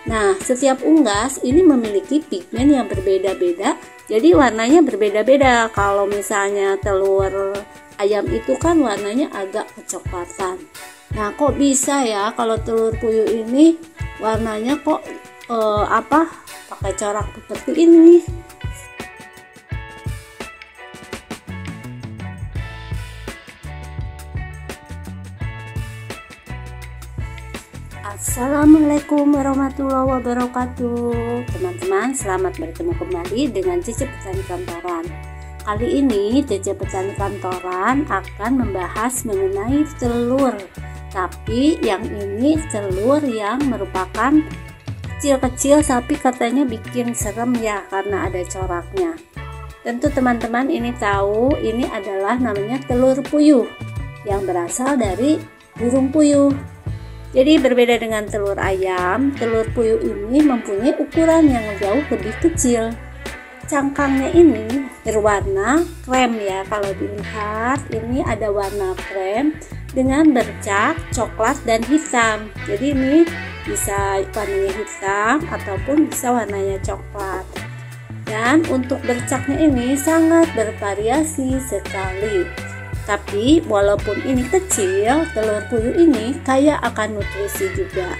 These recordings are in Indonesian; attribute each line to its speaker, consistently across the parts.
Speaker 1: Nah, setiap unggas ini memiliki pigmen yang berbeda-beda, jadi warnanya berbeda-beda. Kalau misalnya telur ayam itu kan warnanya agak kecoklatan. Nah, kok bisa ya kalau telur puyuh ini warnanya kok pakai corak seperti ini? Assalamualaikum warahmatullahi wabarakatuh. Teman-teman, selamat bertemu kembali dengan Cece Petani Kantoran. Kali ini Cece Petani Kantoran akan membahas mengenai telur. Tapi yang ini telur yang merupakan kecil-kecil, tapi katanya bikin serem ya karena ada coraknya. Tentu teman-teman ini tahu, ini adalah namanya telur puyuh yang berasal dari burung puyuh. Jadi berbeda dengan telur ayam, telur puyuh ini mempunyai ukuran yang jauh lebih kecil. Cangkangnya ini berwarna krem ya, kalau dilihat ini ada warna krem dengan bercak coklat dan hitam. Jadi ini bisa warnanya hitam ataupun bisa warnanya coklat. Dan untuk bercaknya ini sangat bervariasi sekali. Tapi walaupun ini kecil, telur puyuh ini kaya akan nutrisi juga.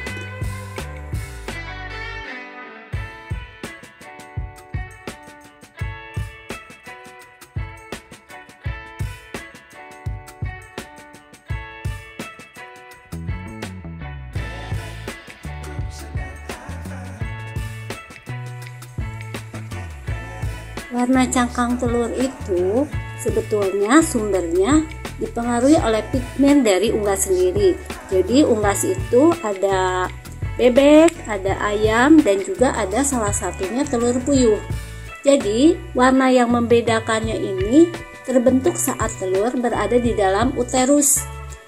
Speaker 1: Warna cangkang telur itu sebetulnya sumbernya dipengaruhi oleh pigmen dari unggas sendiri. Jadi unggas itu ada bebek, ada ayam, dan juga ada salah satunya telur puyuh. Jadi warna yang membedakannya ini terbentuk saat telur berada di dalam uterus.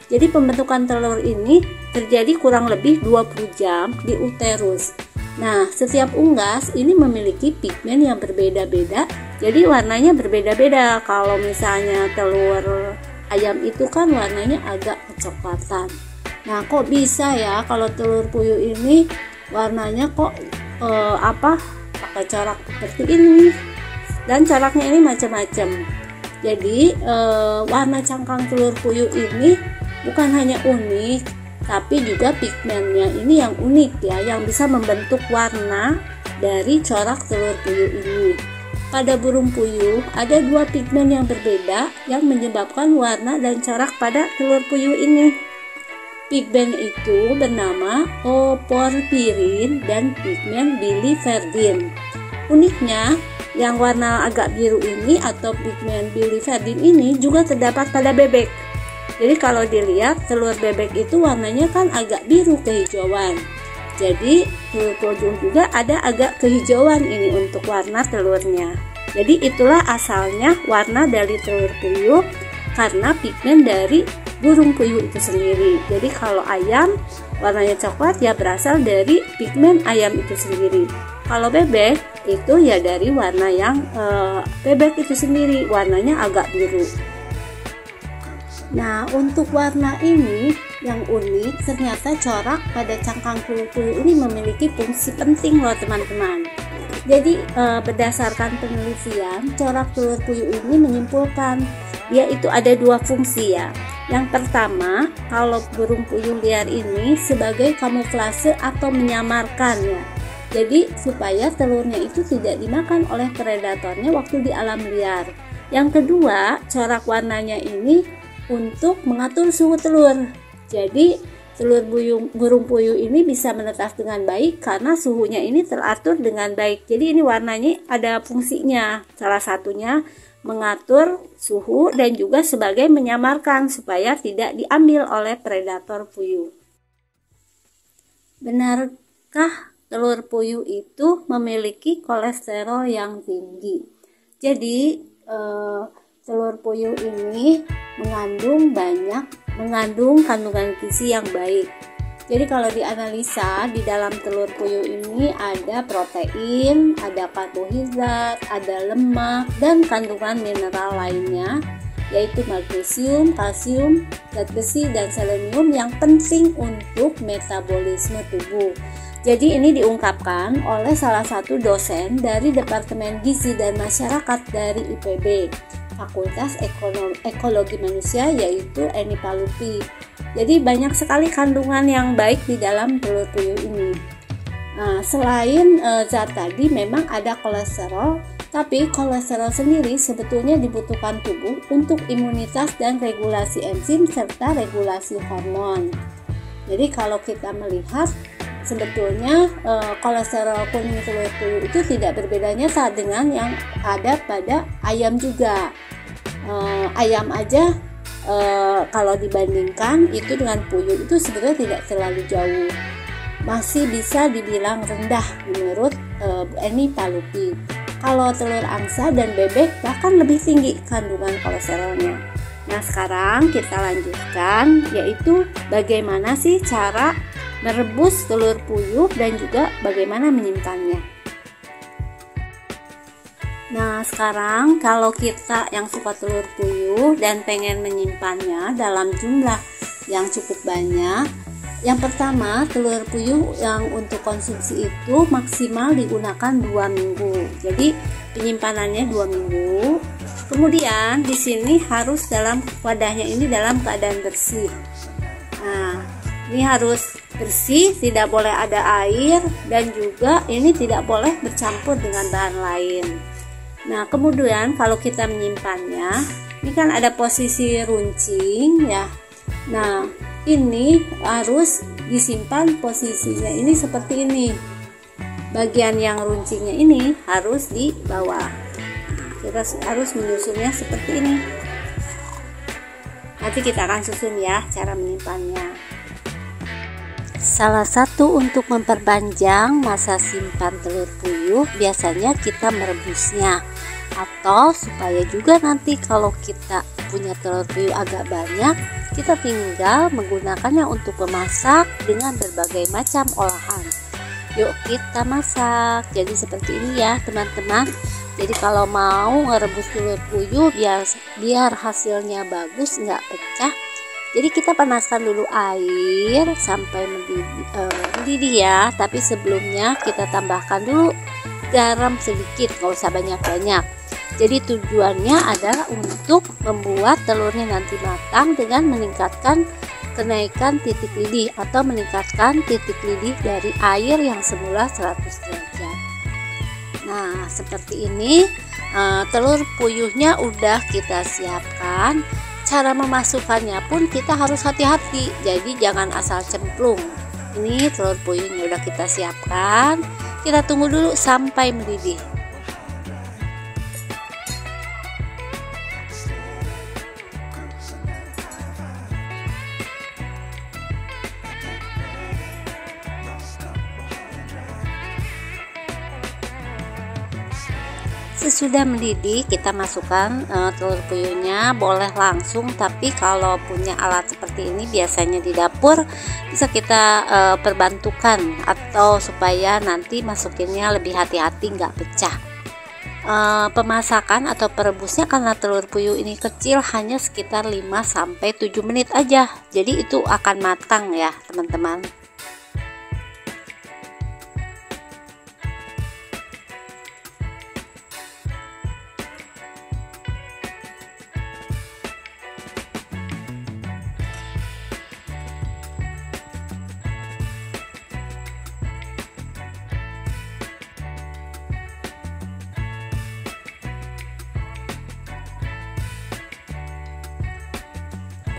Speaker 1: Jadi pembentukan telur ini terjadi kurang lebih 20 jam di uterus. Nah, setiap unggas ini memiliki pigmen yang berbeda-beda, jadi warnanya berbeda-beda. Kalau misalnya telur ayam itu kan warnanya agak kecoklatan. Nah, kok bisa ya kalau telur puyuh ini warnanya kok pakai corak seperti ini? Dan coraknya ini macam-macam. Jadi warna cangkang telur puyuh ini bukan hanya unik, tapi juga pigmennya ini yang unik ya, yang bisa membentuk warna dari corak telur puyuh ini. Pada burung puyuh ada dua pigmen yang berbeda yang menyebabkan warna dan corak pada telur puyuh ini. Pigmen itu bernama oporfirin dan pigmen biliverdin. Uniknya, yang warna agak biru ini atau pigmen biliverdin ini juga terdapat pada bebek. Jadi kalau dilihat telur bebek itu warnanya kan agak biru kehijauan. Jadi telur puyuh juga ada agak kehijauan ini untuk warna telurnya. Jadi itulah asalnya warna dari telur puyuh karena pigmen dari burung puyuh itu sendiri. Jadi kalau ayam warnanya coklat ya berasal dari pigmen ayam itu sendiri. Kalau bebek itu ya dari warna yang bebek itu sendiri, warnanya agak biru. Nah, untuk warna ini yang unik, ternyata corak pada cangkang telur puyuh ini memiliki fungsi penting loh teman-teman. Jadi berdasarkan penelitian, corak telur puyuh ini menyimpulkan dia itu ada dua fungsi ya. Yang pertama, kalau burung puyuh liar ini sebagai kamuflase atau menyamarkan ya. Jadi supaya telurnya itu tidak dimakan oleh predatornya waktu di alam liar. Yang kedua, corak warnanya ini untuk mengatur suhu telur. Jadi telur burung puyuh ini bisa menetas dengan baik karena suhunya ini teratur dengan baik. Jadi ini warnanya ada fungsinya. Salah satunya mengatur suhu dan juga sebagai menyamarkan supaya tidak diambil oleh predator puyuh. Benarkah telur puyuh itu memiliki kolesterol yang tinggi? Jadi telur puyuh ini mengandung kandungan gizi yang baik. Jadi kalau dianalisa di dalam telur puyuh ini ada protein, ada karbohidrat, ada lemak, dan kandungan mineral lainnya yaitu magnesium, kalsium, zat besi, dan selenium yang penting untuk metabolisme tubuh. Jadi ini diungkapkan oleh salah satu dosen dari Departemen Gizi dan Masyarakat dari IPB, Fakultas Ekologi Manusia, yaitu Eni Palupi. Jadi banyak sekali kandungan yang baik di dalam telur puyuh ini. Nah, selain zat tadi memang ada kolesterol, tapi kolesterol sendiri sebetulnya dibutuhkan tubuh untuk imunitas dan regulasi enzim serta regulasi hormon. Jadi kalau kita melihat sebetulnya kolesterol kuning telur puyuh itu tidak berbeda nyata dengan yang ada pada ayam juga. Ayam aja kalau dibandingkan itu dengan puyuh itu sebetulnya tidak terlalu jauh, masih bisa dibilang rendah menurut Eni Palupi. Kalau telur angsa dan bebek bahkan lebih tinggi kandungan kolesterolnya. Nah, sekarang kita lanjutkan, yaitu bagaimana sih cara merebus telur puyuh dan juga bagaimana menyimpannya. Nah, sekarang kalau kita yang suka telur puyuh dan pengen menyimpannya dalam jumlah yang cukup banyak, yang pertama, telur puyuh yang untuk konsumsi itu maksimal digunakan 2 minggu. Jadi penyimpanannya 2 minggu. Kemudian di sini harus dalam wadahnya ini dalam keadaan bersih. Nah, ini harus bersih, tidak boleh ada air, dan juga ini tidak boleh bercampur dengan bahan lain. Nah, kemudian kalau kita menyimpannya, ini kan ada posisi runcing ya. Nah, ini harus disimpan posisinya ini seperti ini. Bagian yang runcingnya ini harus di bawah. Nah, kita harus menyusunnya seperti ini. Nanti kita akan susun ya cara menyimpannya. Salah satu untuk memperpanjang masa simpan telur puyuh biasanya kita merebusnya, atau supaya juga nanti kalau kita punya telur puyuh agak banyak, kita tinggal menggunakannya untuk memasak dengan berbagai macam olahan. Yuk kita masak. Jadi seperti ini ya teman-teman. Jadi kalau mau ngerebus telur puyuh biar hasilnya bagus, nggak pecah, jadi kita panaskan dulu air sampai mendidih ya. Tapi sebelumnya kita tambahkan dulu garam sedikit, nggak usah banyak-banyak. Jadi tujuannya adalah untuk membuat telurnya nanti matang dengan meningkatkan kenaikan titik lidih atau meningkatkan titik lidih dari air yang semula 100 derajat. Nah, seperti ini telur puyuhnya udah kita siapkan. Cara memasukkannya pun kita harus hati-hati, jadi jangan asal cemplung. Ini telur puyuhnya udah kita siapkan, kita tunggu dulu sampai mendidih. Sesudah mendidih kita masukkan telur puyuhnya, boleh langsung, tapi kalau punya alat seperti ini biasanya di dapur bisa kita perbantukan, atau supaya nanti masukinnya lebih hati-hati nggak pecah. Pemasakan atau perebusnya karena telur puyuh ini kecil hanya sekitar 5-7 menit aja, jadi itu akan matang ya teman-teman.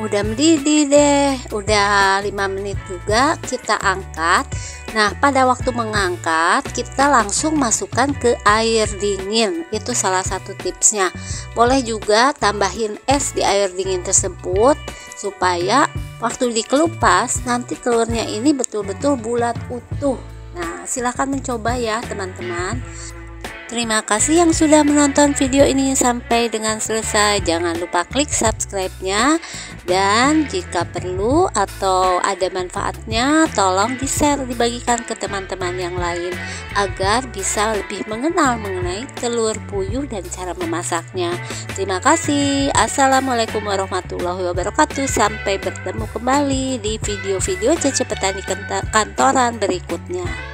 Speaker 1: Udah mendidih deh, udah 5 menit juga, kita angkat. Nah, pada waktu mengangkat kita langsung masukkan ke air dingin, itu salah satu tipsnya. Boleh juga tambahin es di air dingin tersebut supaya waktu dikelupas nanti telurnya ini betul-betul bulat utuh. Nah, silahkan mencoba ya teman-teman. Terima kasih yang sudah menonton video ini sampai dengan selesai. Jangan lupa klik subscribe-nya, dan jika perlu atau ada manfaatnya tolong di-share, dibagikan ke teman-teman yang lain agar bisa lebih mengenal mengenai telur puyuh dan cara memasaknya. Terima kasih. Assalamualaikum warahmatullahi wabarakatuh. Sampai bertemu kembali di video-video Cece Petani Kantoran berikutnya.